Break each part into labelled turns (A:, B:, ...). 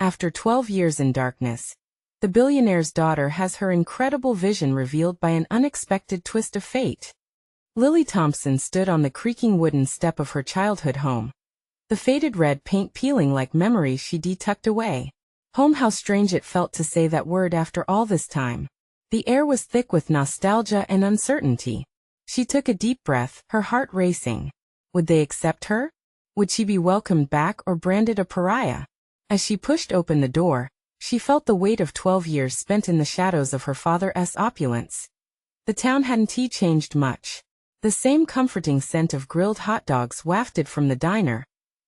A: After 12 years in darkness, the billionaire's daughter has her incredible vision revealed by an unexpected twist of fate. Lily Thompson stood on the creaking wooden step of her childhood home, the faded red paint peeling like memories she tucked away. Home, how strange it felt to say that word after all this time. The air was thick with nostalgia and uncertainty. She took a deep breath, her heart racing. Would they accept her? Would she be welcomed back or branded a pariah? As she pushed open the door, she felt the weight of 12 years spent in the shadows of her father's opulence. The town hadn't changed much. The same comforting scent of grilled hot dogs wafted from the diner,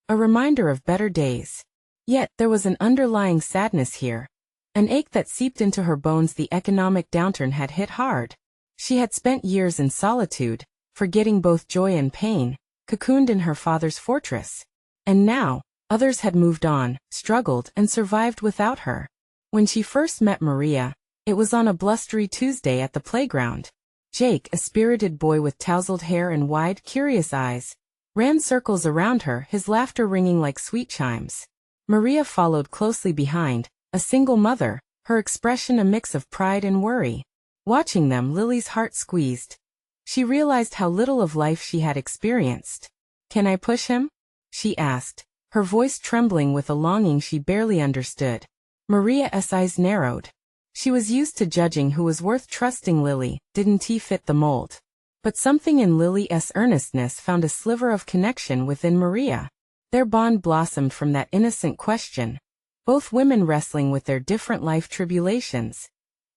A: a reminder of better days. Yet there was an underlying sadness here, an ache that seeped into her bones. The economic downturn had hit hard. She had spent years in solitude, forgetting both joy and pain, cocooned in her father's fortress. And now, others had moved on, struggled, and survived without her. When she first met Maria, it was on a blustery Tuesday at the playground. Jake, a spirited boy with tousled hair and wide, curious eyes, ran circles around her, his laughter ringing like sweet chimes. Maria followed closely behind, a single mother, her expression a mix of pride and worry. Watching them, Lily's heart squeezed. She realized how little of life she had experienced. "Can I push him?" she asked, her voice trembling with a longing she barely understood. Maria's eyes narrowed. She was used to judging who was worth trusting. Lily, didn't he fit the mold? But something in Lily's earnestness found a sliver of connection within Maria. Their bond blossomed from that innocent question, both women wrestling with their different life tribulations.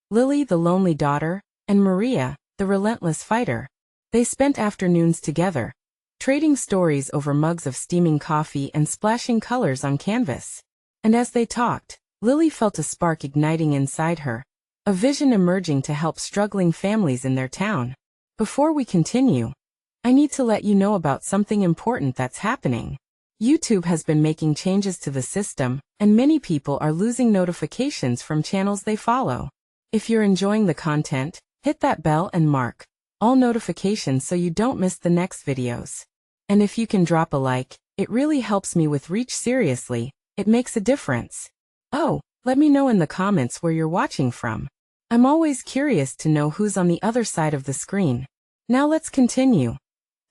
A: Lily, the lonely daughter, and Maria, the relentless fighter. They spent afternoons together, trading stories over mugs of steaming coffee and splashing colors on canvas. And as they talked, Lily felt a spark igniting inside her, a vision emerging to help struggling families in their town. Before we continue, I need to let you know about something important that's happening. YouTube has been making changes to the system, and many people are losing notifications from channels they follow. If you're enjoying the content, hit that bell and mark all notifications so you don't miss the next videos. And if you can drop a like, it really helps me with reach. Seriously, it makes a difference. Oh, let me know in the comments where you're watching from. I'm always curious to know who's on the other side of the screen. Now let's continue.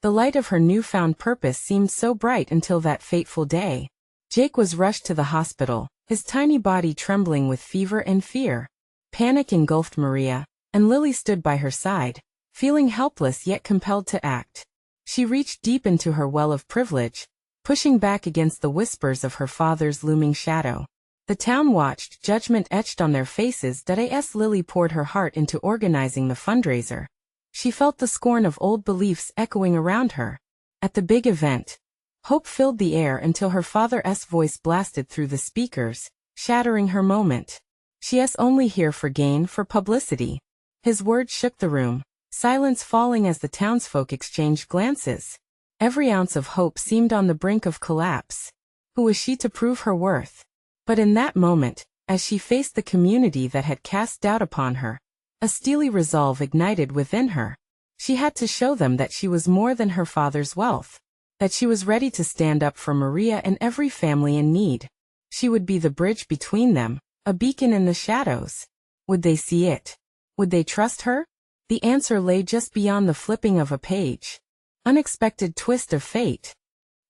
A: The light of her newfound purpose seemed so bright until that fateful day. Jake was rushed to the hospital, his tiny body trembling with fever and fear. Panic engulfed Maria, and Lily stood by her side, feeling helpless yet compelled to act. She reached deep into her well of privilege, pushing back against the whispers of her father's looming shadow. The town watched, judgment etched on their faces. As Lily poured her heart into organizing the fundraiser, she felt the scorn of old beliefs echoing around her. At the big event, hope filled the air until her father's voice blasted through the speakers, shattering her moment. "She's only here for gain, for publicity." His words shook the room, silence falling as the townsfolk exchanged glances. Every ounce of hope seemed on the brink of collapse. Who was she to prove her worth? But in that moment, as she faced the community that had cast doubt upon her, a steely resolve ignited within her. She had to show them that she was more than her father's wealth, that she was ready to stand up for Maria and every family in need. She would be the bridge between them, a beacon in the shadows. Would they see it? Would they trust her? The answer lay just beyond the flipping of a page. Unexpected twist of fate.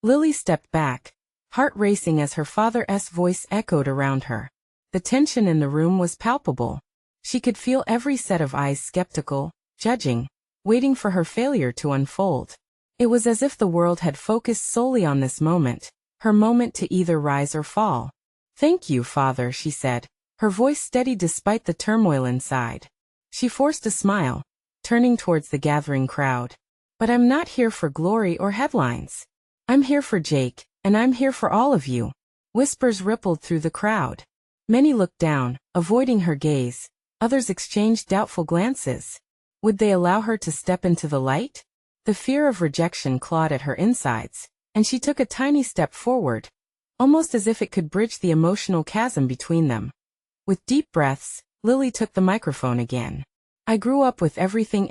A: Lily stepped back, heart racing as her father's voice echoed around her. The tension in the room was palpable. She could feel every set of eyes, skeptical, judging, waiting for her failure to unfold. It was as if the world had focused solely on this moment, her moment to either rise or fall. "Thank you, Father," she said, her voice steady despite the turmoil inside. She forced a smile, turning towards the gathering crowd. "But I'm not here for glory or headlines. I'm here for Jake, and I'm here for all of you." Whispers rippled through the crowd. Many looked down, avoiding her gaze. Others exchanged doubtful glances. Would they allow her to step into the light? The fear of rejection clawed at her insides, and she took a tiny step forward, almost as if it could bridge the emotional chasm between them. With deep breaths, Lily took the microphone again. "I grew up with everything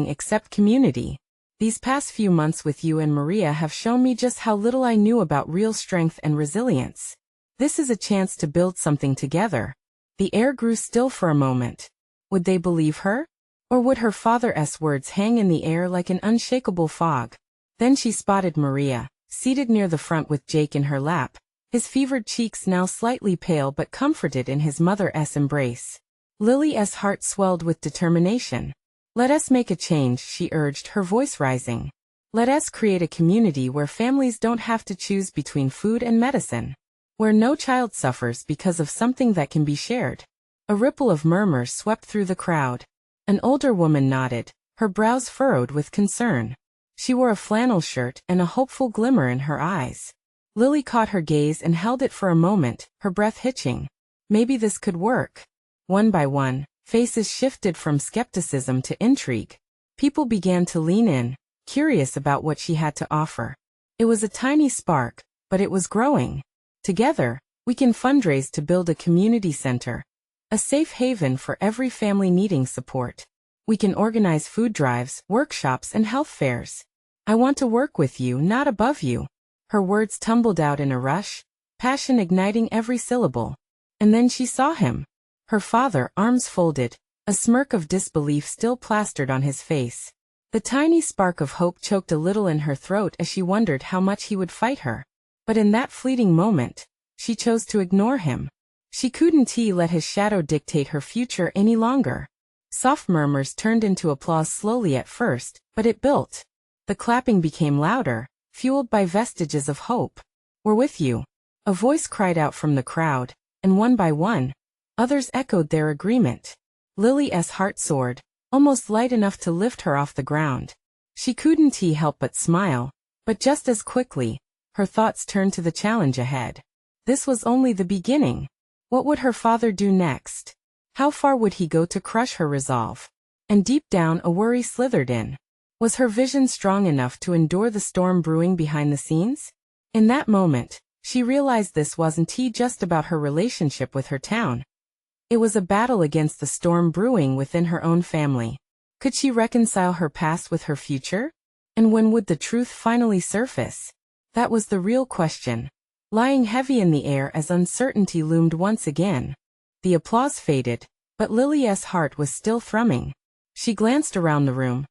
A: except community. These past few months with you and Maria have shown me just how little I knew about real strength and resilience. This is a chance to build something together. The air grew still for a moment. Would they believe her? Or would her father's words hang in the air like an unshakable fog? Then she spotted Maria, seated near the front with Jake in her lap, his fevered cheeks now slightly pale but comforted in his mother's embrace. Lily's heart swelled with determination. Let us make a change, she urged, her voice rising. Let us create a community where families don't have to choose between food and medicine. Where no child suffers because of something that can be shared. A ripple of murmurs swept through the crowd. An older woman nodded, her brows furrowed with concern. She wore a flannel shirt and a hopeful glimmer in her eyes. Lily caught her gaze and held it for a moment, her breath hitching. Maybe this could work. One by one, faces shifted from skepticism to intrigue. People began to lean in, curious about what she had to offer. It was a tiny spark, but it was growing. Together, we can fundraise to build a community center. A safe haven for every family needing support. We can organize food drives, workshops, and health fairs. I want to work with you, not above you. Her words tumbled out in a rush, passion igniting every syllable. And then she saw him. Her father, arms folded, a smirk of disbelief still plastered on his face. The tiny spark of hope choked a little in her throat as she wondered how much he would fight her. But in that fleeting moment, she chose to ignore him. She couldn't let his shadow dictate her future any longer. Soft murmurs turned into applause slowly at first, but it built. The clapping became louder, fueled by vestiges of hope. We're with you. A voice cried out from the crowd, and one by one, others echoed their agreement. Lily's heart soared, almost light enough to lift her off the ground. She couldn't help but smile, but just as quickly, her thoughts turned to the challenge ahead. This was only the beginning. What would her father do next? How far would he go to crush her resolve? And deep down a worry slithered in. Was her vision strong enough to endure the storm brewing behind the scenes? In that moment, she realized this wasn't just about her relationship with her town. It was a battle against the storm brewing within her own family. Could she reconcile her past with her future? And when would the truth finally surface? That was the real question, lying heavy in the air as uncertainty loomed once again. The applause faded, but Lily's heart was still thrumming. She glanced around the room,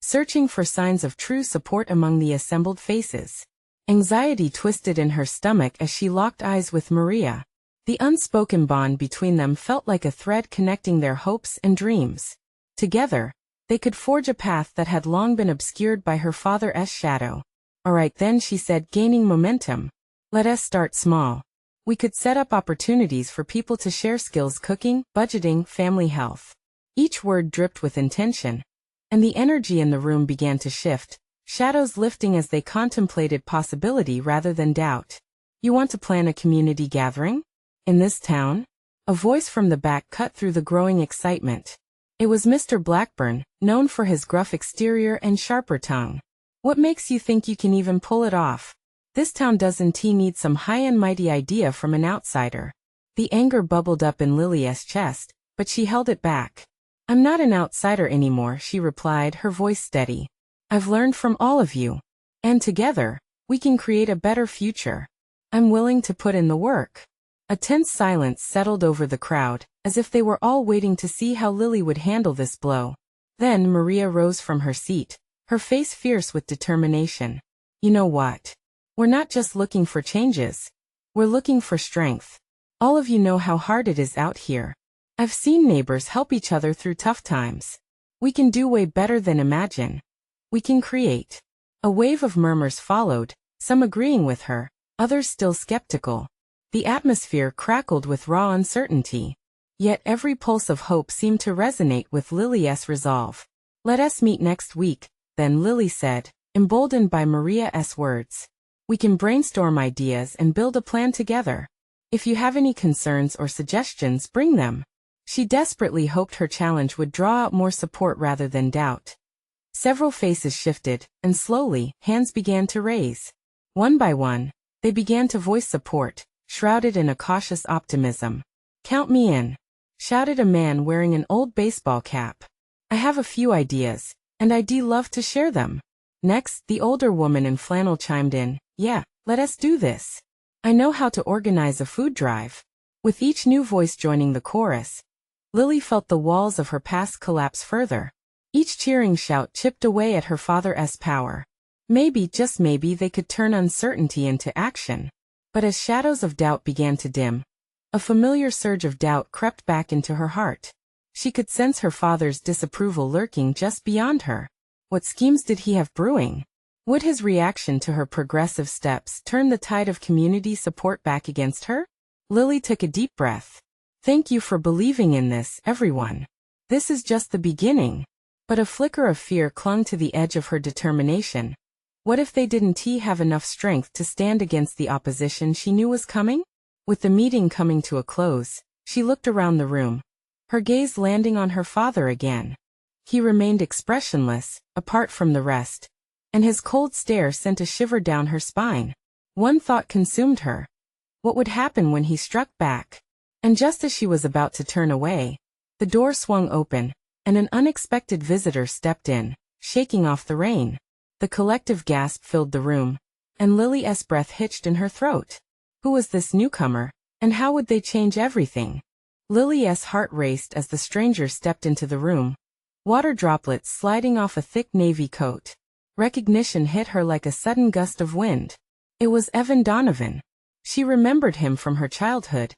A: searching for signs of true support among the assembled faces. Anxiety twisted in her stomach as she locked eyes with Maria. The unspoken bond between them felt like a thread connecting their hopes and dreams. Together, they could forge a path that had long been obscured by her father's shadow. All right then, she said, gaining momentum. Let us start small. We could set up opportunities for people to share skills: cooking, budgeting, family health. Each word dripped with intention. And the energy in the room began to shift, shadows lifting as they contemplated possibility rather than doubt. You want to plan a community gathering? In this town? A voice from the back cut through the growing excitement. It was Mr. Blackburn, known for his gruff exterior and sharper tongue. What makes you think you can even pull it off? This town doesn't need some high and mighty idea from an outsider. The anger bubbled up in Lily's chest, but she held it back. I'm not an outsider anymore, she replied, her voice steady. I've learned from all of you. And together, we can create a better future. I'm willing to put in the work. A tense silence settled over the crowd, as if they were all waiting to see how Lily would handle this blow. Then Maria rose from her seat, her face fierce with determination. You know what? We're not just looking for changes. We're looking for strength. All of you know how hard it is out here. I've seen neighbors help each other through tough times. We can do way better than imagine. We can create. A wave of murmurs followed, some agreeing with her, others still skeptical. The atmosphere crackled with raw uncertainty. Yet every pulse of hope seemed to resonate with Lily's resolve. Let us meet next week, then Lily said, emboldened by Maria's words. We can brainstorm ideas and build a plan together. If you have any concerns or suggestions, bring them. She desperately hoped her challenge would draw out more support rather than doubt. Several faces shifted, and slowly, hands began to raise. One by one, they began to voice support, shrouded in a cautious optimism. Count me in, shouted a man wearing an old baseball cap. I have a few ideas, and I'd love to share them. Next, the older woman in flannel chimed in. Yeah, let us do this. I know how to organize a food drive. With each new voice joining the chorus, Lily felt the walls of her past collapse further. Each cheering shout chipped away at her father's power. Maybe, just maybe, they could turn uncertainty into action. But as shadows of doubt began to dim, a familiar surge of doubt crept back into her heart. She could sense her father's disapproval lurking just beyond her. What schemes did he have brewing? Would his reaction to her progressive steps turn the tide of community support back against her? Lily took a deep breath. Thank you for believing in this, everyone. This is just the beginning. But a flicker of fear clung to the edge of her determination. What if they didn't have enough strength to stand against the opposition she knew was coming? With the meeting coming to a close, she looked around the room, her gaze landing on her father again. He remained expressionless, apart from the rest, and his cold stare sent a shiver down her spine. One thought consumed her. What would happen when he struck back? And just as she was about to turn away, the door swung open, and an unexpected visitor stepped in, shaking off the rain. The collective gasp filled the room, and Lily's breath hitched in her throat. Who was this newcomer, and how would they change everything? Lily's heart raced as the stranger stepped into the room, water droplets sliding off a thick navy coat. Recognition hit her like a sudden gust of wind. It was Evan Donovan. She remembered him from her childhood.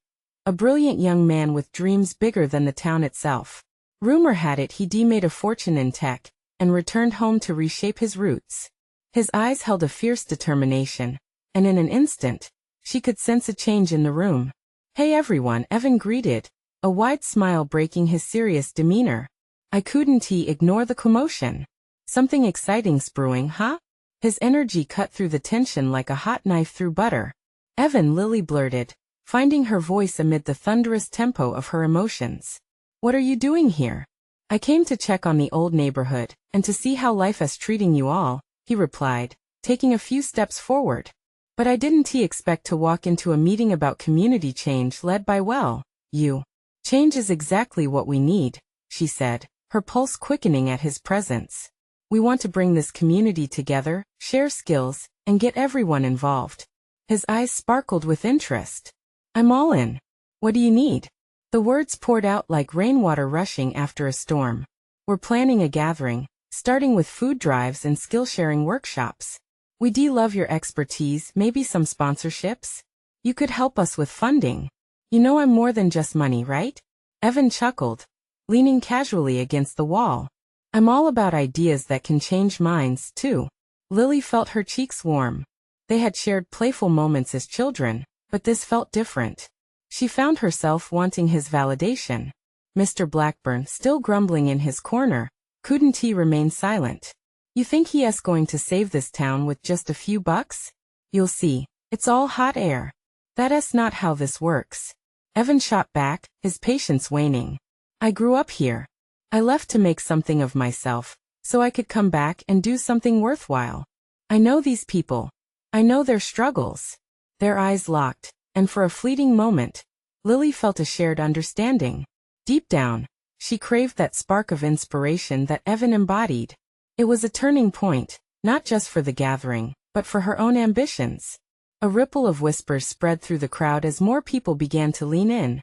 A: A brilliant young man with dreams bigger than the town itself. Rumor had it he'd made a fortune in tech, and returned home to reshape his roots. His eyes held a fierce determination, and in an instant, she could sense a change in the room. Hey everyone, Evan greeted, a wide smile breaking his serious demeanor. I couldn't ignore the commotion. Something exciting's brewing, huh? His energy cut through the tension like a hot knife through butter. Evan, Lily blurted, finding her voice amid the thunderous tempo of her emotions. What are you doing here? I came to check on the old neighborhood, and to see how life is treating you all, he replied, taking a few steps forward. But I didn't expect to walk into a meeting about community change led by, well, you. Change is exactly what we need, she said, her pulse quickening at his presence. We want to bring this community together, share skills, and get everyone involved. His eyes sparkled with interest. I'm all in. What do you need? The words poured out like rainwater rushing after a storm. We're planning a gathering, starting with food drives and skill-sharing workshops. We love your expertise, maybe some sponsorships? You could help us with funding. You know I'm more than just money, right? Evan chuckled, leaning casually against the wall. I'm all about ideas that can change minds, too. Lily felt her cheeks warm. They had shared playful moments as children, but this felt different. She found herself wanting his validation. Mr. Blackburn, still grumbling in his corner, couldn't remain silent. You think he is going to save this town with just a few bucks? You'll see, it's all hot air. That's not how this works. Evan shot back, his patience waning. I grew up here. I left to make something of myself, so I could come back and do something worthwhile. I know these people. I know their struggles. Their eyes locked, and for a fleeting moment, Lily felt a shared understanding. Deep down, she craved that spark of inspiration that Evan embodied. It was a turning point, not just for the gathering, but for her own ambitions. A ripple of whispers spread through the crowd as more people began to lean in,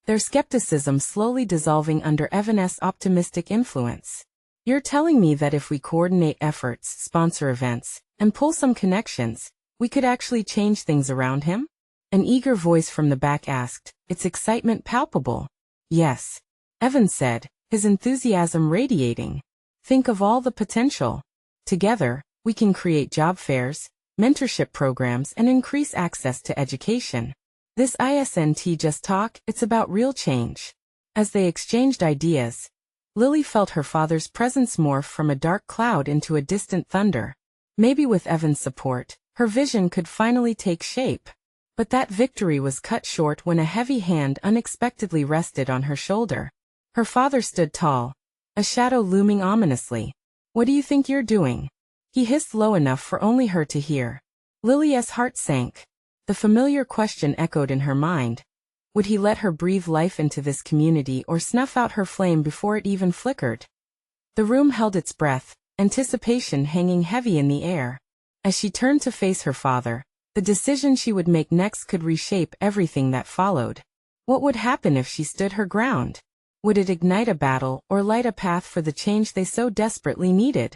A: their skepticism slowly dissolving under Evan's optimistic influence. You're telling me that if we coordinate efforts, sponsor events, and pull some connections, we could actually change things around him? An eager voice from the back asked, its excitement palpable. Yes, Evan said, his enthusiasm radiating. Think of all the potential. Together, we can create job fairs, mentorship programs, and increase access to education. This isn't just talk, it's about real change. As they exchanged ideas, Lily felt her father's presence morph from a dark cloud into a distant thunder. Maybe with Evan's support, her vision could finally take shape. But that victory was cut short when a heavy hand unexpectedly rested on her shoulder. Her father stood tall, a shadow looming ominously. What do you think you're doing? He hissed low enough for only her to hear. Lily's heart sank. The familiar question echoed in her mind. Would he let her breathe life into this community or snuff out her flame before it even flickered? The room held its breath, anticipation hanging heavy in the air. As she turned to face her father, The decision she would make next could reshape everything that followed. What would happen if she stood her ground? Would it ignite a battle or light a path for the change they so desperately needed?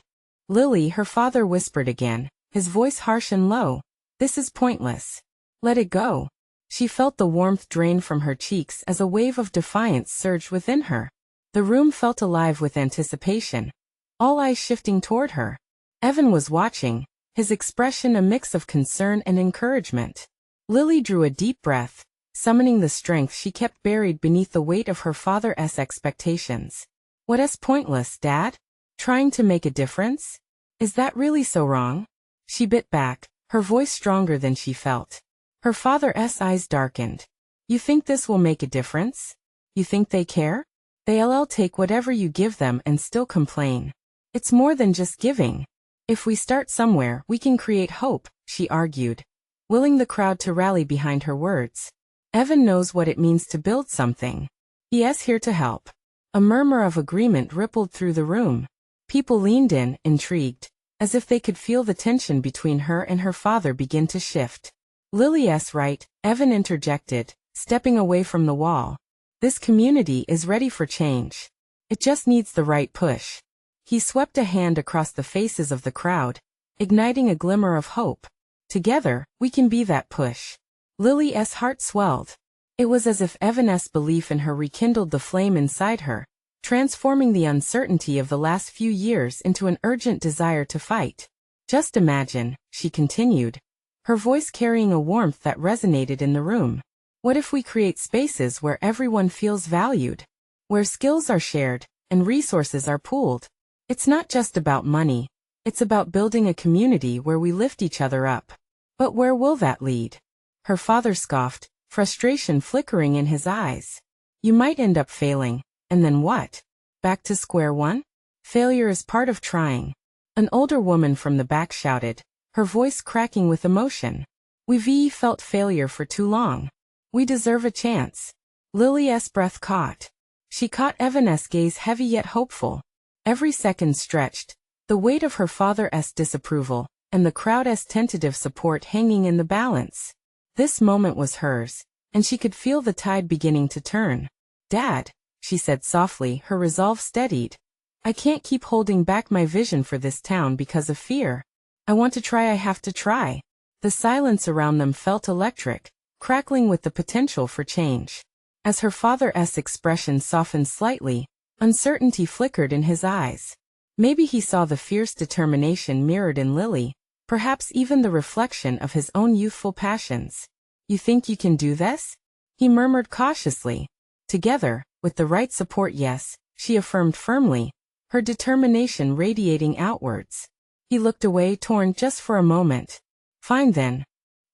A: Lily, her father whispered again, his voice harsh and low. This is pointless. Let it go. She felt the warmth drain from her cheeks as a wave of defiance surged within her. The room felt alive with anticipation, all eyes shifting toward her. Evan was watching, his expression a mix of concern and encouragement. Lily drew a deep breath, summoning the strength she kept buried beneath the weight of her father's expectations. What's pointless, Dad? Trying to make a difference? Is that really so wrong? She bit back, her voice stronger than she felt. Her father's eyes darkened. You think this will make a difference? You think they care? They'll take whatever you give them and still complain. It's more than just giving. If we start somewhere, we can create hope, she argued, willing the crowd to rally behind her words. Evan knows what it means to build something. He's here to help. A murmur of agreement rippled through the room. People leaned in, intrigued, as if they could feel the tension between her and her father begin to shift. Lily's right, Evan interjected, stepping away from the wall. This community is ready for change. It just needs the right push. He swept a hand across the faces of the crowd, igniting a glimmer of hope. Together, we can be that push. Lily's heart swelled. It was as if Evan's belief in her rekindled the flame inside her, transforming the uncertainty of the last few years into an urgent desire to fight. Just imagine, she continued, her voice carrying a warmth that resonated in the room. What if we create spaces where everyone feels valued? Where skills are shared, and resources are pooled? It's not just about money. It's about building a community where we lift each other up. But where will that lead? Her father scoffed, frustration flickering in his eyes. You might end up failing, and then what? Back to square one? Failure is part of trying. An older woman from the back shouted, her voice cracking with emotion. We've felt failure for too long. We deserve a chance. Lily's breath caught. She caught Evan's gaze heavy yet hopeful. Every second stretched, the weight of her father's disapproval, and the crowd's tentative support hanging in the balance. This moment was hers, and she could feel the tide beginning to turn. Dad, she said softly, her resolve steadied. I can't keep holding back my vision for this town because of fear. I want to try. I have to try. The silence around them felt electric, crackling with the potential for change. As her father's expression softened slightly, uncertainty flickered in his eyes. Maybe he saw the fierce determination mirrored in Lily, perhaps even the reflection of his own youthful passions. You think you can do this? He murmured cautiously. Together, with the right support, yes, she affirmed firmly, her determination radiating outwards. He looked away, torn just for a moment. Fine then.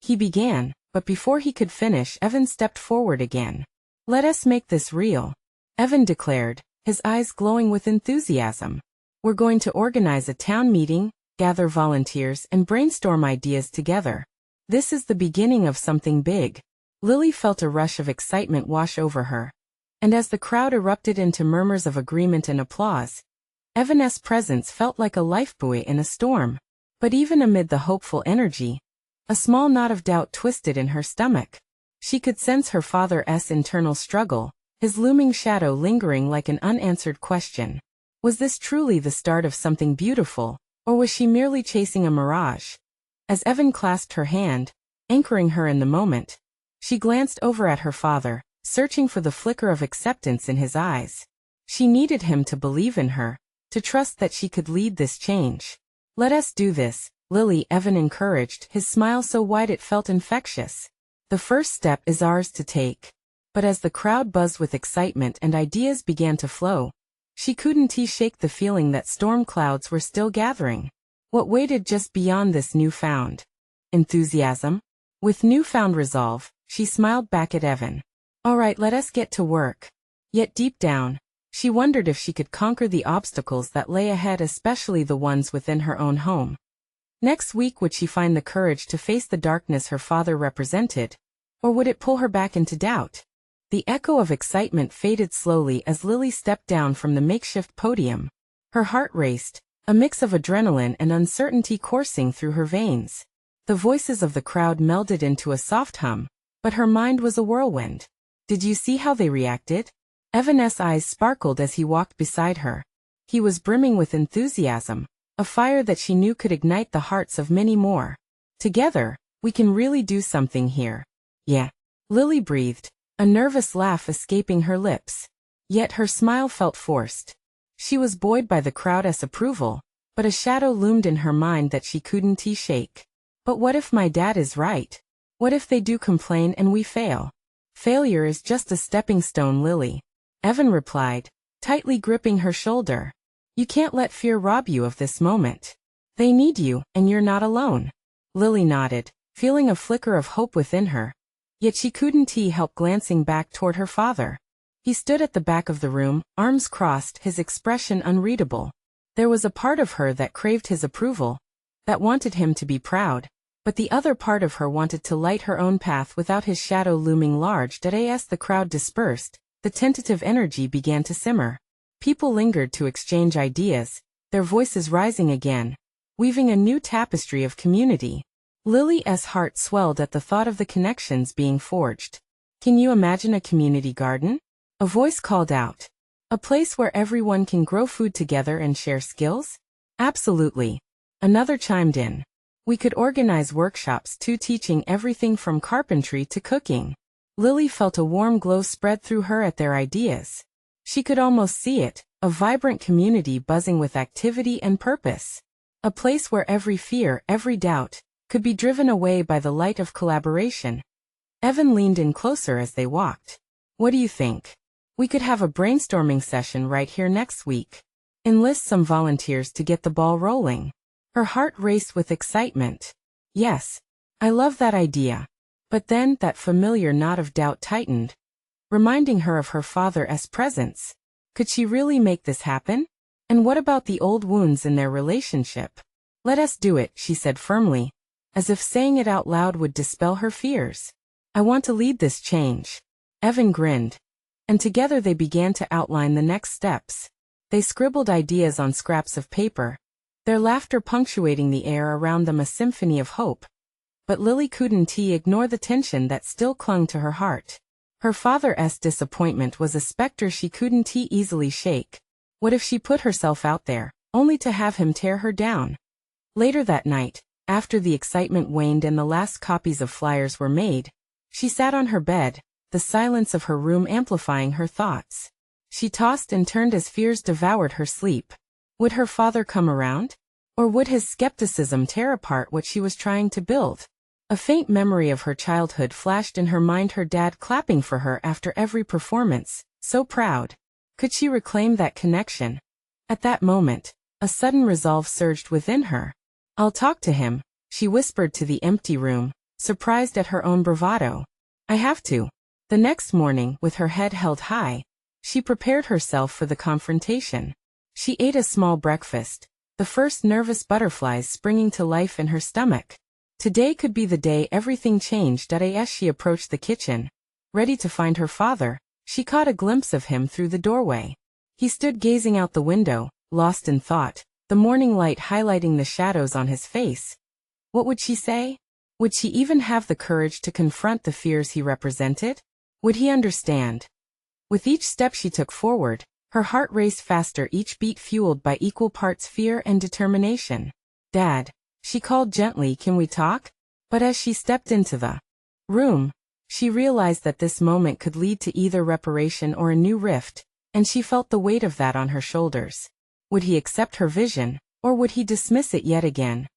A: He began, but before he could finish, Evan stepped forward again. Let us make this real, Evan declared, his eyes glowing with enthusiasm. We're going to organize a town meeting, gather volunteers, and brainstorm ideas together. This is the beginning of something big. Lily felt a rush of excitement wash over her. And as the crowd erupted into murmurs of agreement and applause, Evan's presence felt like a lifebuoy in a storm. But even amid the hopeful energy, a small knot of doubt twisted in her stomach. She could sense her father's internal struggle, his looming shadow lingering like an unanswered question. Was this truly the start of something beautiful, or was she merely chasing a mirage? As Evan clasped her hand, anchoring her in the moment, she glanced over at her father, searching for the flicker of acceptance in his eyes. She needed him to believe in her, to trust that she could lead this change. Let us do this, Lily, Evan encouraged, his smile so wide it felt infectious. The first step is ours to take. But as the crowd buzzed with excitement and ideas began to flow, she couldn't shake the feeling that storm clouds were still gathering. What waited just beyond this newfound enthusiasm? With newfound resolve, she smiled back at Evan. All right, let us get to work. Yet deep down, she wondered if she could conquer the obstacles that lay ahead, especially the ones within her own home. Next week, would she find the courage to face the darkness her father represented, or would it pull her back into doubt? The echo of excitement faded slowly as Lily stepped down from the makeshift podium. Her heart raced, a mix of adrenaline and uncertainty coursing through her veins. The voices of the crowd melded into a soft hum, but her mind was a whirlwind. Did you see how they reacted? Evan's eyes sparkled as he walked beside her. He was brimming with enthusiasm, a fire that she knew could ignite the hearts of many more. Together, we can really do something here. Yeah. Lily breathed, a nervous laugh escaping her lips. Yet her smile felt forced. She was buoyed by the crowd's approval, but a shadow loomed in her mind that she couldn't shake. But what if my dad is right? What if they do complain and we fail? Failure is just a stepping stone, Lily. Evan replied, tightly gripping her shoulder. You can't let fear rob you of this moment. They need you, and you're not alone. Lily nodded, feeling a flicker of hope within her. Yet she couldn't help glancing back toward her father. He stood at the back of the room, arms crossed, his expression unreadable. There was a part of her that craved his approval, that wanted him to be proud, but the other part of her wanted to light her own path without his shadow looming large. As the crowd dispersed, the tentative energy began to simmer. People lingered to exchange ideas, their voices rising again, weaving a new tapestry of community. Lily's heart swelled at the thought of the connections being forged. Can you imagine a community garden? A voice called out. A place where everyone can grow food together and share skills? Absolutely. Another chimed in. We could organize workshops too, teaching everything from carpentry to cooking. Lily felt a warm glow spread through her at their ideas. She could almost see it, a vibrant community buzzing with activity and purpose. A place where every fear, every doubt, could be driven away by the light of collaboration. Evan leaned in closer as they walked. What do you think? We could have a brainstorming session right here next week. Enlist some volunteers to get the ball rolling. Her heart raced with excitement. Yes, I love that idea. But then that familiar knot of doubt tightened, reminding her of her father's presence. Could she really make this happen? And what about the old wounds in their relationship? Let us do it, she said firmly, as if saying it out loud would dispel her fears. I want to lead this change. Evan grinned. And together they began to outline the next steps. They scribbled ideas on scraps of paper, their laughter punctuating the air around them, a symphony of hope. But Lily couldn't ignore the tension that still clung to her heart. Her father's disappointment was a specter she couldn't easily shake. What if she put herself out there, only to have him tear her down? Later that night, after the excitement waned and the last copies of flyers were made, she sat on her bed, the silence of her room amplifying her thoughts. She tossed and turned as fears devoured her sleep. Would her father come around? Or would his skepticism tear apart what she was trying to build? A faint memory of her childhood flashed in her mind, her dad clapping for her after every performance, so proud. Could she reclaim that connection? At that moment, a sudden resolve surged within her. I'll talk to him, she whispered to the empty room, surprised at her own bravado. I have to. The next morning, with her head held high, she prepared herself for the confrontation. She ate a small breakfast, the first nervous butterflies springing to life in her stomach. Today could be the day everything changed. As she approached the kitchen, ready to find her father, she caught a glimpse of him through the doorway. He stood gazing out the window, lost in thought, the morning light highlighting the shadows on his face. What would she say? Would she even have the courage to confront the fears he represented? Would he understand? With each step she took forward, her heart raced faster, each beat fueled by equal parts fear and determination. Dad, she called gently, can we talk? But as she stepped into the room, she realized that this moment could lead to either reparation or a new rift, and she felt the weight of that on her shoulders. Would he accept her vision, or would he dismiss it yet again?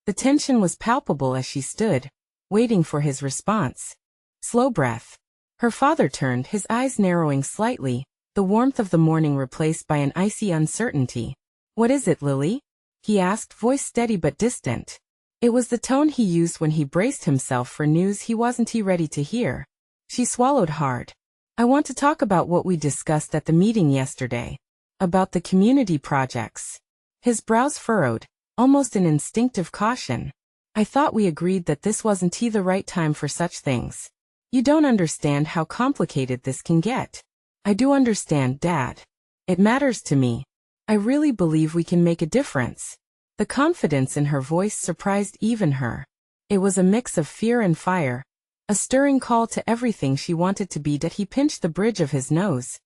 A: The tension was palpable as she stood, waiting for his response. Slow breath. Her father turned, his eyes narrowing slightly, the warmth of the morning replaced by an icy uncertainty. What is it, Lily? He asked, voice steady but distant. It was the tone he used when he braced himself for news he wasn't ready to hear. She swallowed hard. I want to talk about what we discussed at the meeting yesterday. About the community projects. His brows furrowed, almost in instinctive caution. I thought we agreed that this wasn't the right time for such things. You don't understand how complicated this can get. I do understand, Dad. It matters to me. I really believe we can make a difference. The confidence in her voice surprised even her. It was a mix of fear and fire, a stirring call to everything she wanted to be. That he pinched the bridge of his nose,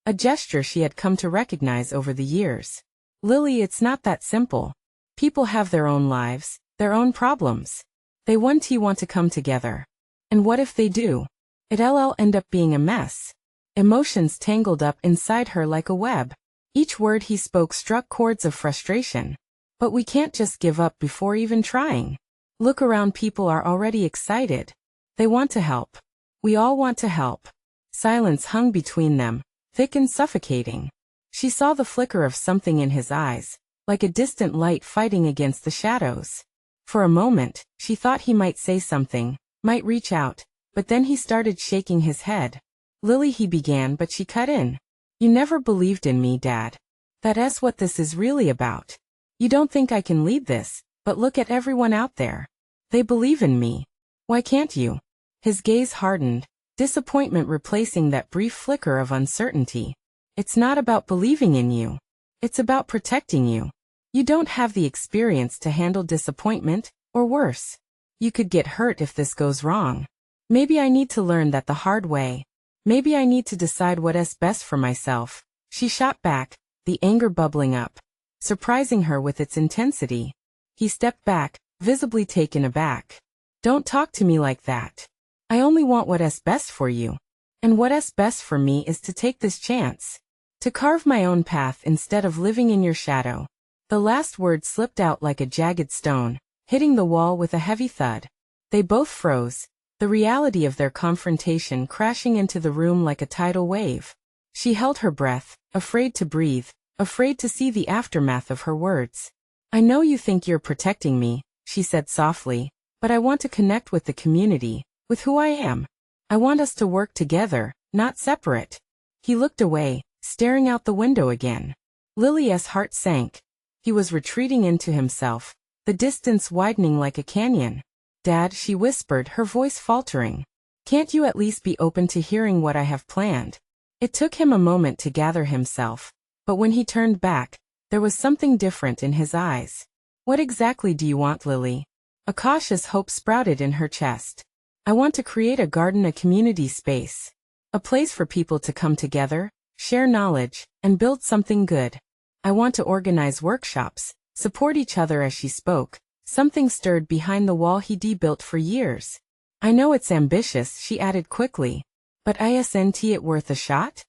A: a gesture she had come to recognize over the years. Lily, it's not that simple. People have their own lives, their own problems. They want to come together. And what if they do? It'll end up being a mess. Emotions tangled up inside her like a web. Each word he spoke struck chords of frustration. But we can't just give up before even trying. Look around, people are already excited. They want to help. We all want to help. Silence hung between them, thick and suffocating. She saw the flicker of something in his eyes, like a distant light fighting against the shadows. For a moment, she thought he might say something, might reach out, but then he started shaking his head. Lily, he began, but she cut in. You never believed in me, Dad. That's what this is really about. You don't think I can lead this, but look at everyone out there. They believe in me. Why can't you? His gaze hardened, disappointment replacing that brief flicker of uncertainty. It's not about believing in you. It's about protecting you. You don't have the experience to handle disappointment, or worse. You could get hurt if this goes wrong. Maybe I need to learn that the hard way. Maybe I need to decide what's best for myself. She shot back, the anger bubbling up, surprising her with its intensity. He stepped back, visibly taken aback. Don't talk to me like that. I only want what's best for you. And what's best for me is to take this chance. To carve my own path instead of living in your shadow. The last word slipped out like a jagged stone, hitting the wall with a heavy thud. They both froze, the reality of their confrontation crashing into the room like a tidal wave. She held her breath, afraid to breathe, afraid to see the aftermath of her words. I know you think you're protecting me, she said softly, but I want to connect with the community, with who I am. I want us to work together, not separate. He looked away, staring out the window again. Lily's heart sank. He was retreating into himself, the distance widening like a canyon. Dad, she whispered, her voice faltering. Can't you at least be open to hearing what I have planned? It took him a moment to gather himself, but when he turned back, there was something different in his eyes. What exactly do you want, Lily? A cautious hope sprouted in her chest. I want to create a garden, a community space. A place for people to come together, share knowledge, and build something good. I want to organize workshops, support each other. As she spoke, something stirred behind the wall he'd built for years. I know it's ambitious, she added quickly. But isn't it worth a shot?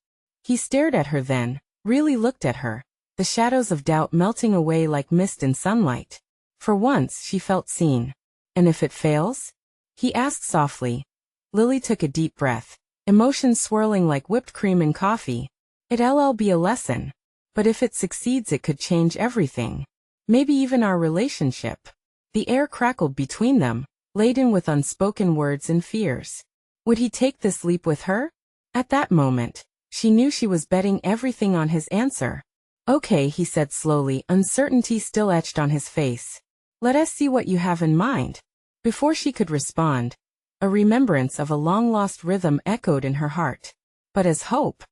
A: He stared at her then, really looked at her, the shadows of doubt melting away like mist in sunlight. For once she felt seen. And if it fails? He asked softly. Lily took a deep breath, emotions swirling like whipped cream in coffee. It'll be a lesson. But if it succeeds, it could change everything. Maybe even our relationship. The air crackled between them, laden with unspoken words and fears. Would he take this leap with her? At that moment, she knew she was betting everything on his answer. Okay, he said slowly, uncertainty still etched on his face. Let us see what you have in mind. Before she could respond, a remembrance of a long-lost rhythm echoed in her heart. But as hope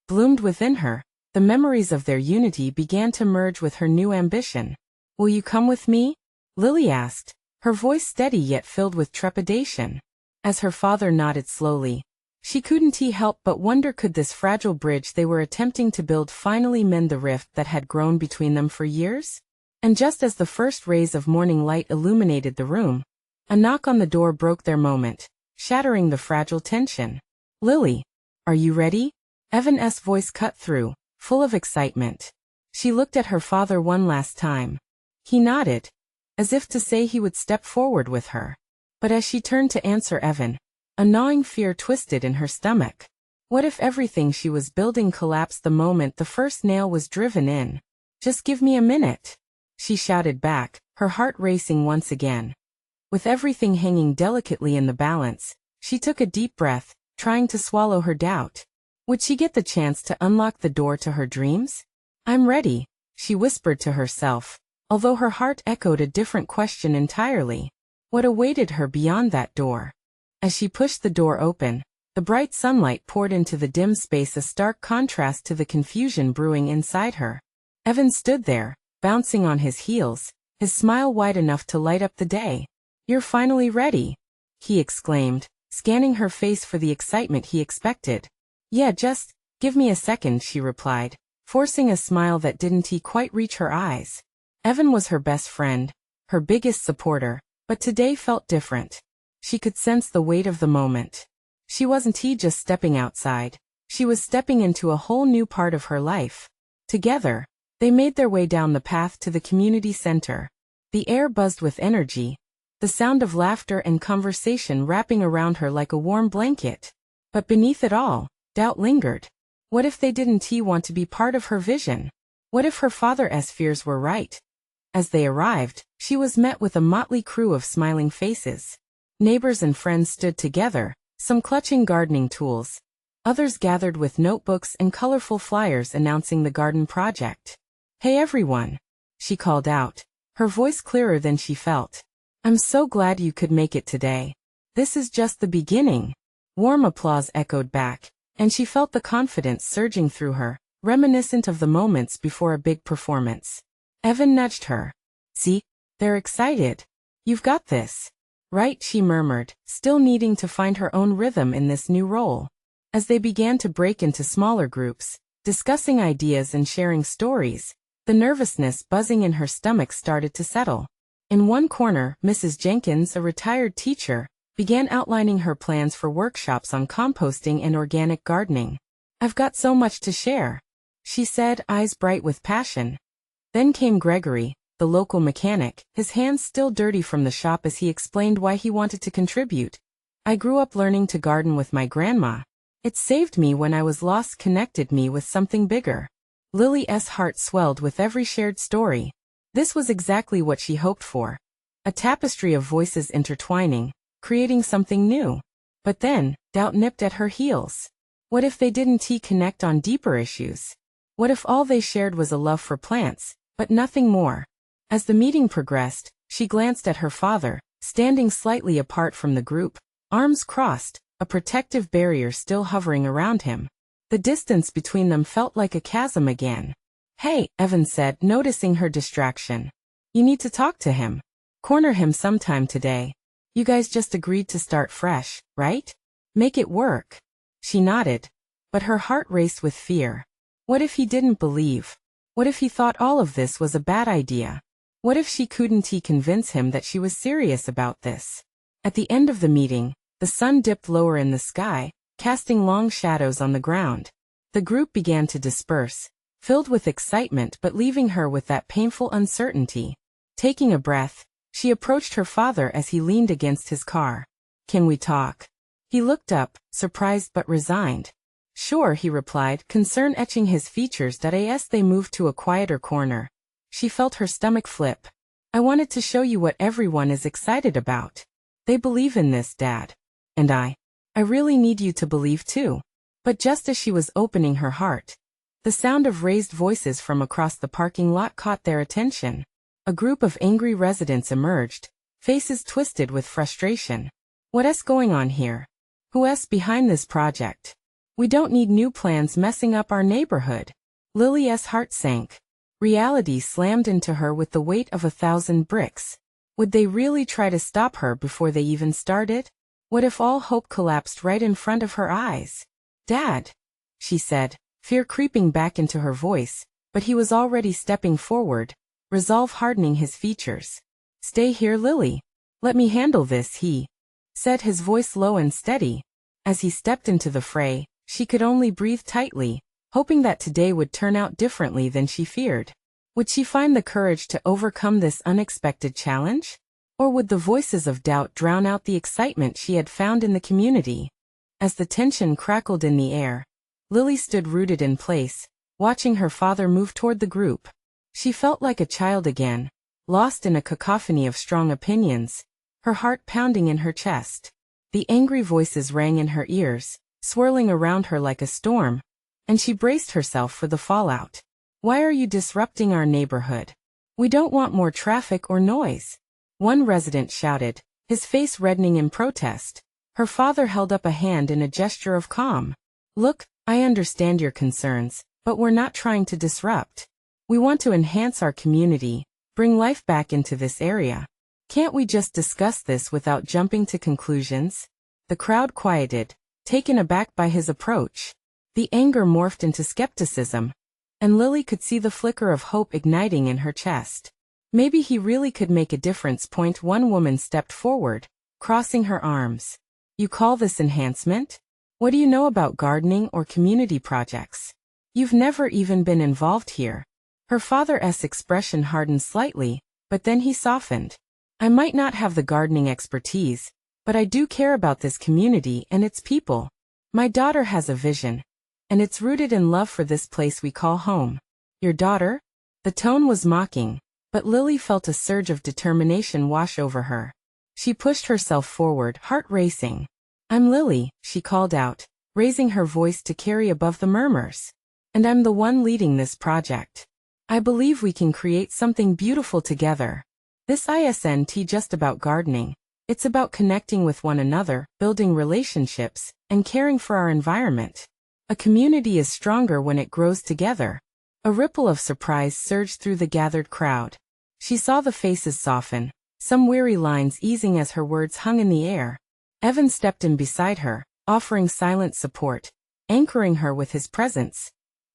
A: bloomed within her, the memories of their unity began to merge with her new ambition. Will you come with me? Lily asked, her voice steady yet filled with trepidation. As her father nodded slowly, she couldn't help but wonder, could this fragile bridge they were attempting to build finally mend the rift that had grown between them for years? And just as the first rays of morning light illuminated the room, a knock on the door broke their moment, shattering the fragile tension. Lily, are you ready? Evan's voice cut through, full of excitement. She looked at her father one last time. He nodded, as if to say he would step forward with her. But as she turned to answer Evan, a gnawing fear twisted in her stomach. What if everything she was building collapsed the moment the first nail was driven in? Just give me a minute, she shouted back, her heart racing once again. With everything hanging delicately in the balance, she took a deep breath, trying to swallow her doubt. Would she get the chance to unlock the door to her dreams? I'm ready, she whispered to herself, although her heart echoed a different question entirely. What awaited her beyond that door? As she pushed the door open, the bright sunlight poured into the dim space, a stark contrast to the confusion brewing inside her. Evan stood there, bouncing on his heels, his smile wide enough to light up the day. "You're finally ready," he exclaimed, scanning her face for the excitement he expected. "Yeah, just give me a second," she replied, forcing a smile that didn't quite reach her eyes. Evan was her best friend, her biggest supporter, but today felt different. She could sense the weight of the moment. She wasn't just stepping outside. She was stepping into a whole new part of her life. Together, they made their way down the path to the community center. The air buzzed with energy, the sound of laughter and conversation wrapping around her like a warm blanket. But beneath it all, doubt lingered. What if they didn't want to be part of her vision? What if her father's fears were right? As they arrived, she was met with a motley crew of smiling faces. Neighbors and friends stood together, some clutching gardening tools. Others gathered with notebooks and colorful flyers announcing the garden project. "Hey everyone," she called out, her voice clearer than she felt. "I'm so glad you could make it today. This is just the beginning." Warm applause echoed back, and she felt the confidence surging through her, reminiscent of the moments before a big performance. Evan nudged her. "See? They're excited. You've got this." "Right," she murmured, still needing to find her own rhythm in this new role. As they began to break into smaller groups, discussing ideas and sharing stories, the nervousness buzzing in her stomach started to settle. In one corner, Mrs. Jenkins, a retired teacher, began outlining her plans for workshops on composting and organic gardening. "I've got so much to share," she said, eyes bright with passion. Then came Gregory, the local mechanic, his hands still dirty from the shop as he explained why he wanted to contribute. "I grew up learning to garden with my grandma. It saved me when I was lost, connected me with something bigger." Lily's heart swelled with every shared story. This was exactly what she hoped for. A tapestry of voices intertwining, creating something new. But then, doubt nipped at her heels. What if they didn't connect on deeper issues? What if all they shared was a love for plants, but nothing more? As the meeting progressed, she glanced at her father, standing slightly apart from the group, arms crossed, a protective barrier still hovering around him. The distance between them felt like a chasm again. "Hey," Evan said, noticing her distraction. "You need to talk to him. Corner him sometime today. You guys just agreed to start fresh, right? Make it work." She nodded, but her heart raced with fear. What if he didn't believe? What if he thought all of this was a bad idea? What if she couldn't convince him that she was serious about this? At the end of the meeting, the sun dipped lower in the sky, casting long shadows on the ground. The group began to disperse, filled with excitement but leaving her with that painful uncertainty. Taking a breath, she approached her father as he leaned against his car. "Can we talk?" He looked up, surprised but resigned. "Sure," he replied, concern etching his features. As they moved to a quieter corner, she felt her stomach flip. "I wanted to show you what everyone is excited about. They believe in this, Dad. And I really need you to believe too." But just as she was opening her heart, the sound of raised voices from across the parking lot caught their attention. A group of angry residents emerged, faces twisted with frustration. "What's going on here? Who's behind this project? We don't need new plans messing up our neighborhood." Lily's heart sank. Reality slammed into her with the weight of 1,000 bricks. Would they really try to stop her before they even started? What if all hope collapsed right in front of her eyes? "Dad," she said, fear creeping back into her voice, but he was already stepping forward, resolve hardening his features. "Stay here, Lily. Let me handle this," he said, his voice low and steady. As he stepped into the fray, she could only breathe tightly, hoping that today would turn out differently than she feared. Would she find the courage to overcome this unexpected challenge? Or would the voices of doubt drown out the excitement she had found in the community? As the tension crackled in the air, Lily stood rooted in place, watching her father move toward the group. She felt like a child again, lost in a cacophony of strong opinions, her heart pounding in her chest. The angry voices rang in her ears, swirling around her like a storm, and she braced herself for the fallout. "Why are you disrupting our neighborhood? We don't want more traffic or noise," one resident shouted, his face reddening in protest. Her father held up a hand in a gesture of calm. "Look, I understand your concerns, but we're not trying to disrupt. We want to enhance our community, bring life back into this area." Can't we just discuss this without jumping to conclusions? The crowd quieted, taken aback by his approach. The anger morphed into skepticism, and Lily could see the flicker of hope igniting in her chest. Maybe he really could make a difference. One woman stepped forward, crossing her arms. You call this enhancement? What do you know about gardening or community projects? You've never even been involved here. Her father's expression hardened slightly, but then he softened. I might not have the gardening expertise, but I do care about this community and its people. My daughter has a vision, and it's rooted in love for this place we call home. Your daughter? The tone was mocking, but Lily felt a surge of determination wash over her. She pushed herself forward, heart racing. I'm Lily, she called out, raising her voice to carry above the murmurs. And I'm the one leading this project. I believe we can create something beautiful together. This isn't just about gardening. It's about connecting with one another, building relationships, and caring for our environment. A community is stronger when it grows together. A ripple of surprise surged through the gathered crowd. She saw the faces soften, some weary lines easing as her words hung in the air. Evan stepped in beside her, offering silent support, anchoring her with his presence.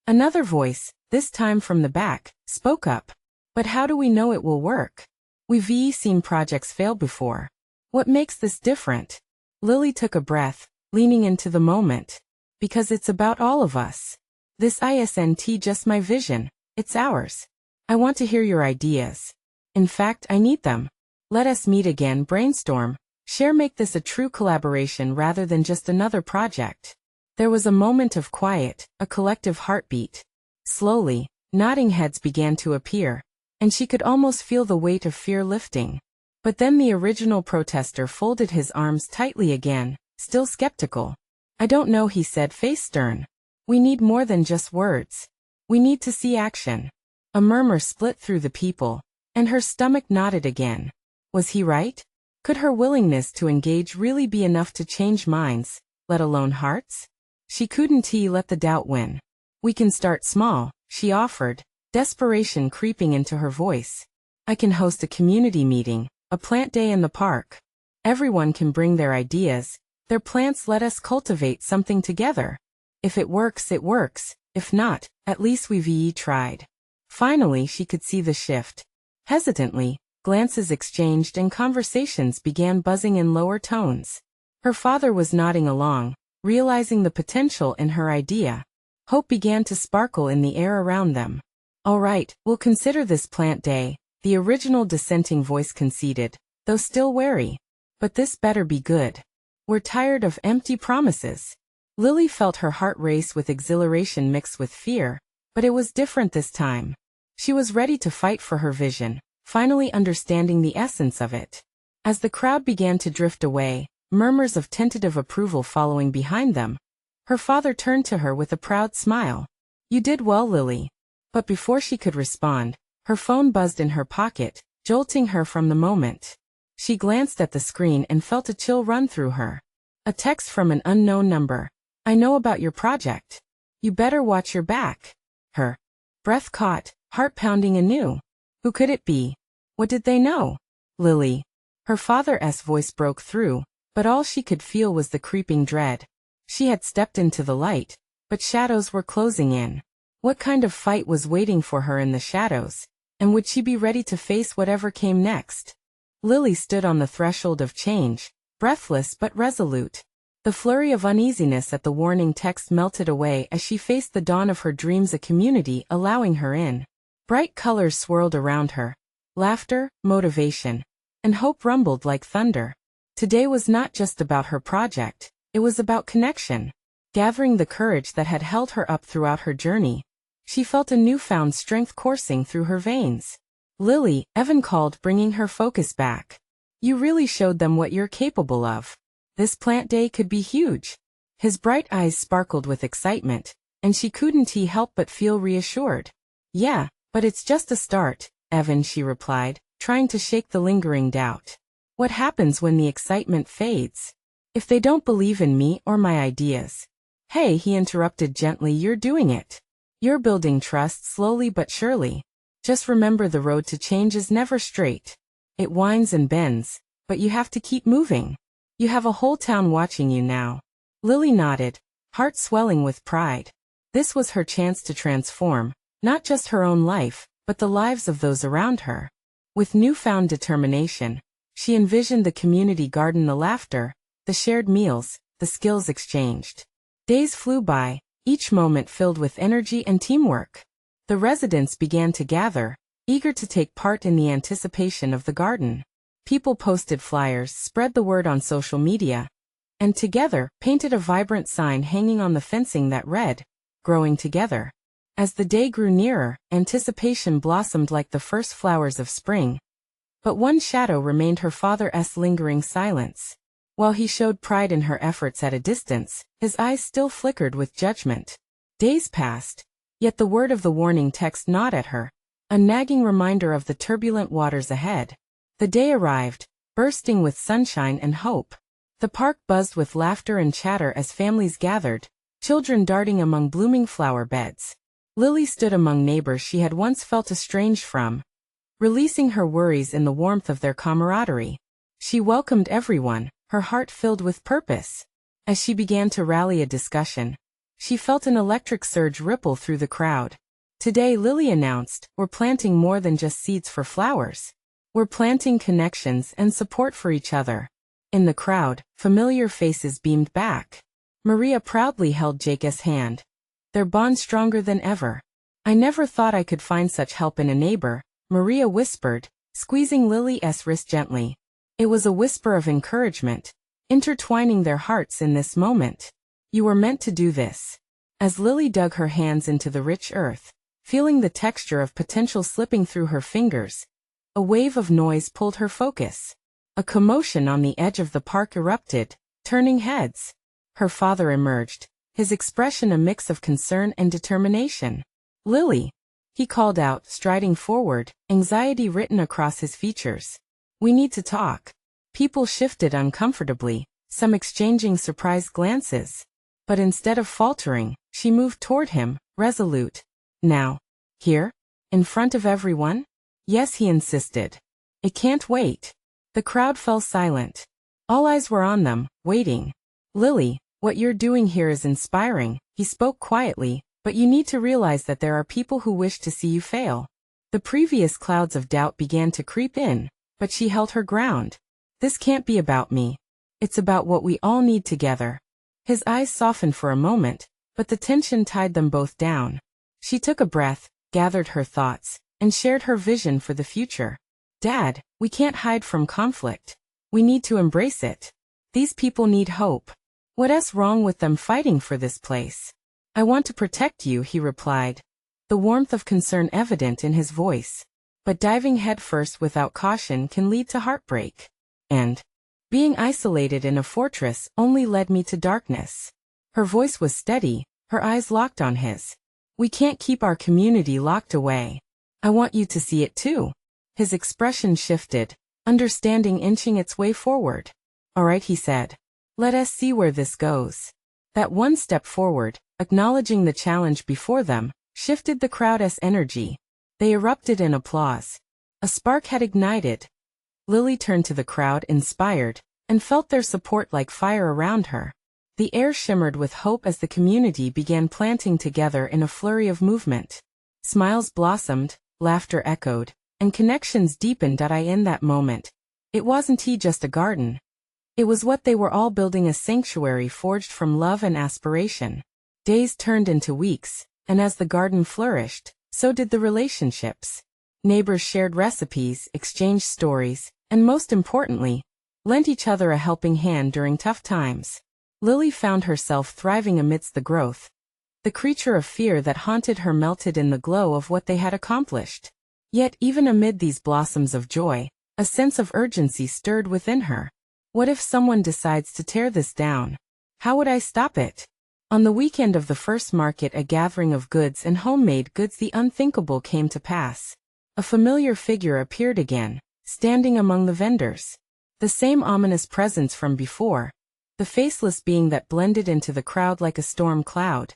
A: Another voice, this time from the back, spoke up. But how do we know it will work? We've seen projects fail before. What makes this different? Lily took a breath, leaning into the moment. Because it's about all of us. This isn't just my vision, it's ours. I want to hear your ideas. In fact, I need them. Let us meet again, brainstorm, share, make this a true collaboration rather than just another project. There was a moment of quiet, a collective heartbeat. Slowly, nodding heads began to appear, and she could almost feel the weight of fear lifting. But then the original protester folded his arms tightly again, still skeptical. I don't know, he said, face stern. We need more than just words. We need to see action. A murmur split through the people, and her stomach knotted again. Was he right? Could her willingness to engage really be enough to change minds, let alone hearts? She couldn't let the doubt win. We can start small, she offered, desperation creeping into her voice. I can host a community meeting, a plant day in the park. Everyone can bring their ideas, their plants. Let us cultivate something together. If it works, it works. If not, at least we've tried. Finally, she could see the shift. Hesitantly, glances exchanged and conversations began buzzing in lower tones. Her father was nodding along, realizing the potential in her idea. Hope began to sparkle in the air around them. All right, we'll consider this plant day, the original dissenting voice conceded, though still wary. But this better be good. We're tired of empty promises. Lily felt her heart race with exhilaration mixed with fear, but it was different this time. She was ready to fight for her vision, finally understanding the essence of it. As the crowd began to drift away, murmurs of tentative approval following behind them, her father turned to her with a proud smile. You did well, Lily. But before she could respond, her phone buzzed in her pocket, jolting her from the moment. She glanced at the screen and felt a chill run through her. A text from an unknown number. I know about your project. You better watch your back. Her breath caught, heart pounding anew. Who could it be? What did they know? Lily. Her father's voice broke through, but all she could feel was the creeping dread. She had stepped into the light, but shadows were closing in. What kind of fight was waiting for her in the shadows, and would she be ready to face whatever came next? Lily stood on the threshold of change, breathless but resolute. The flurry of uneasiness at the warning text melted away as she faced the dawn of her dreams, a community allowing her in. Bright colors swirled around her. Laughter, motivation, and hope rumbled like thunder. Today was not just about her project, it was about connection. Gathering the courage that had held her up throughout her journey, she felt a newfound strength coursing through her veins. Lily, Evan called, bringing her focus back. You really showed them what you're capable of. This plant day could be huge. His bright eyes sparkled with excitement, and she couldn't help but feel reassured. Yeah, but it's just a start, Evan, she replied, trying to shake the lingering doubt. What happens when the excitement fades? If they don't believe in me or my ideas? Hey, he interrupted gently, you're doing it. You're building trust slowly but surely. Just remember, the road to change is never straight. It winds and bends, but you have to keep moving. You have a whole town watching you now. Lily nodded, heart swelling with pride. This was her chance to transform, not just her own life, but the lives of those around her. With newfound determination, she envisioned the community garden, the laughter, the shared meals, the skills exchanged. Days flew by, each moment filled with energy and teamwork. The residents began to gather, eager to take part in the anticipation of the garden. People posted flyers, spread the word on social media, and together painted a vibrant sign hanging on the fencing that read, "Growing Together." As the day grew nearer, anticipation blossomed like the first flowers of spring. But one shadow remained: her father's lingering silence. While he showed pride in her efforts at a distance, his eyes still flickered with judgment. Days passed, yet the word of the warning text gnawed at her, a nagging reminder of the turbulent waters ahead. The day arrived, bursting with sunshine and hope. The park buzzed with laughter and chatter as families gathered, children darting among blooming flower beds. Lily stood among neighbors she had once felt estranged from, releasing her worries in the warmth of their camaraderie. She welcomed everyone, her heart filled with purpose. As she began to rally a discussion, she felt an electric surge ripple through the crowd. Today, Lily announced, we're planting more than just seeds for flowers. We're planting connections and support for each other. In the crowd, familiar faces beamed back. Maria proudly held Jake's hand, their bond stronger than ever. I never thought I could find such help in a neighbor, Maria whispered, squeezing Lily's wrist gently. It was a whisper of encouragement, intertwining their hearts in this moment. You were meant to do this. As Lily dug her hands into the rich earth, feeling the texture of potential slipping through her fingers, a wave of noise pulled her focus. A commotion on the edge of the park erupted, turning heads. Her father emerged, his expression a mix of concern and determination. Lily, he called out, striding forward, anxiety written across his features. We need to talk. People shifted uncomfortably, some exchanging surprised glances. But instead of faltering, she moved toward him, resolute. Now. Here? In front of everyone? Yes, he insisted. It can't wait. The crowd fell silent. All eyes were on them, waiting. Lily, what you're doing here is inspiring, he spoke quietly, but you need to realize that there are people who wish to see you fail. The previous clouds of doubt began to creep in, but she held her ground. This can't be about me. It's about what we all need together. His eyes softened for a moment, but the tension tied them both down. She took a breath, gathered her thoughts, and shared her vision for the future. Dad, we can't hide from conflict. We need to embrace it. These people need hope. What's wrong with them fighting for this place? I want to protect you, he replied, the warmth of concern evident in his voice. But diving headfirst without caution can lead to heartbreak. And being isolated in a fortress only led me to darkness. Her voice was steady, her eyes locked on his. We can't keep our community locked away. I want you to see it too. His expression shifted, understanding inching its way forward. All right, he said. Let us see where this goes. That one step forward, acknowledging the challenge before them, shifted the crowd's energy. They erupted in applause. A spark had ignited. Lily turned to the crowd inspired, and felt their support like fire around her. The air shimmered with hope as the community began planting together in a flurry of movement. Smiles blossomed, laughter echoed, and connections deepened. In that moment, it wasn't just a garden. It was what they were all building, a sanctuary forged from love and aspiration. Days turned into weeks, and as the garden flourished, so did the relationships. Neighbors shared recipes, exchanged stories, and most importantly, lent each other a helping hand during tough times. Lily found herself thriving amidst the growth. The creature of fear that haunted her melted in the glow of what they had accomplished. Yet even amid these blossoms of joy, a sense of urgency stirred within her. What if someone decides to tear this down? How would I stop it? On the weekend of the first market, a gathering of goods and homemade goods, the unthinkable came to pass. A familiar figure appeared again, standing among the vendors. The same ominous presence from before, the faceless being that blended into the crowd like a storm cloud.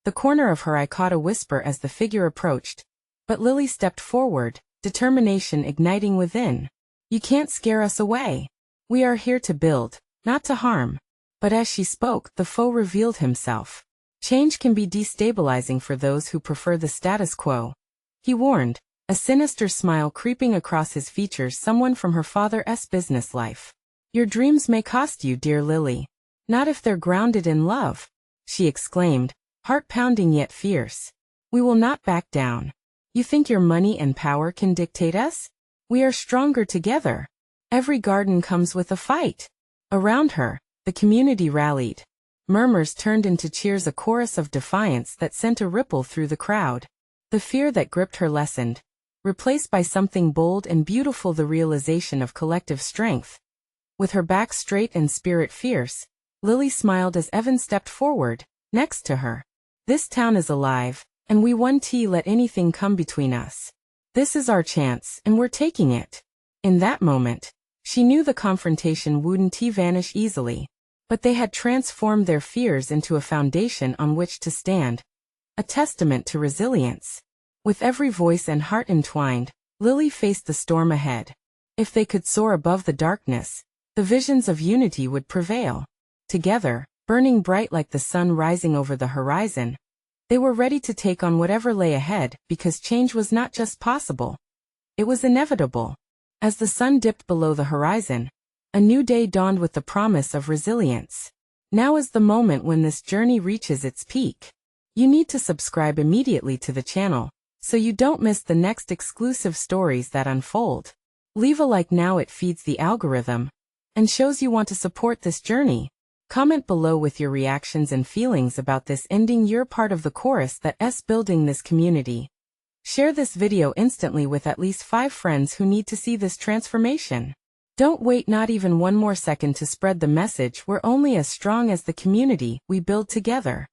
A: The corner of her eye caught a whisper as the figure approached, but Lily stepped forward, determination igniting within. You can't scare us away. We are here to build, not to harm. But as she spoke, the foe revealed himself. Change can be destabilizing for those who prefer the status quo. He warned, a sinister smile creeping across his features, someone from her father's business life. Your dreams may cost you, dear Lily. Not if they're grounded in love, she exclaimed, heart pounding yet fierce. We will not back down. You think your money and power can dictate us? We are stronger together. Every garden comes with a fight. Around her, the community rallied. Murmurs turned into cheers, a chorus of defiance that sent a ripple through the crowd. The fear that gripped her lessened, replaced by something bold and beautiful, the realization of collective strength. With her back straight and spirit fierce, Lily smiled as Evan stepped forward, next to her. This town is alive, and we won't let anything come between us. This is our chance, and we're taking it. In that moment, she knew the confrontation wouldn't vanish easily, but they had transformed their fears into a foundation on which to stand, a testament to resilience. With every voice and heart entwined, Lily faced the storm ahead. If they could soar above the darkness, the visions of unity would prevail. Together, burning bright like the sun rising over the horizon, they were ready to take on whatever lay ahead, because change was not just possible. It was inevitable. As the sun dipped below the horizon, a new day dawned with the promise of resilience. Now is the moment when this journey reaches its peak. You need to subscribe immediately to the channel, so you don't miss the next exclusive stories that unfold. Leave a like now, it feeds the algorithm and shows you want to support this journey. Comment below with your reactions and feelings about this ending. You're part of the chorus that's building this community. Share this video instantly with at least 5 friends who need to see this transformation. Don't wait not even one more second to spread the message. We're only as strong as the community we build together.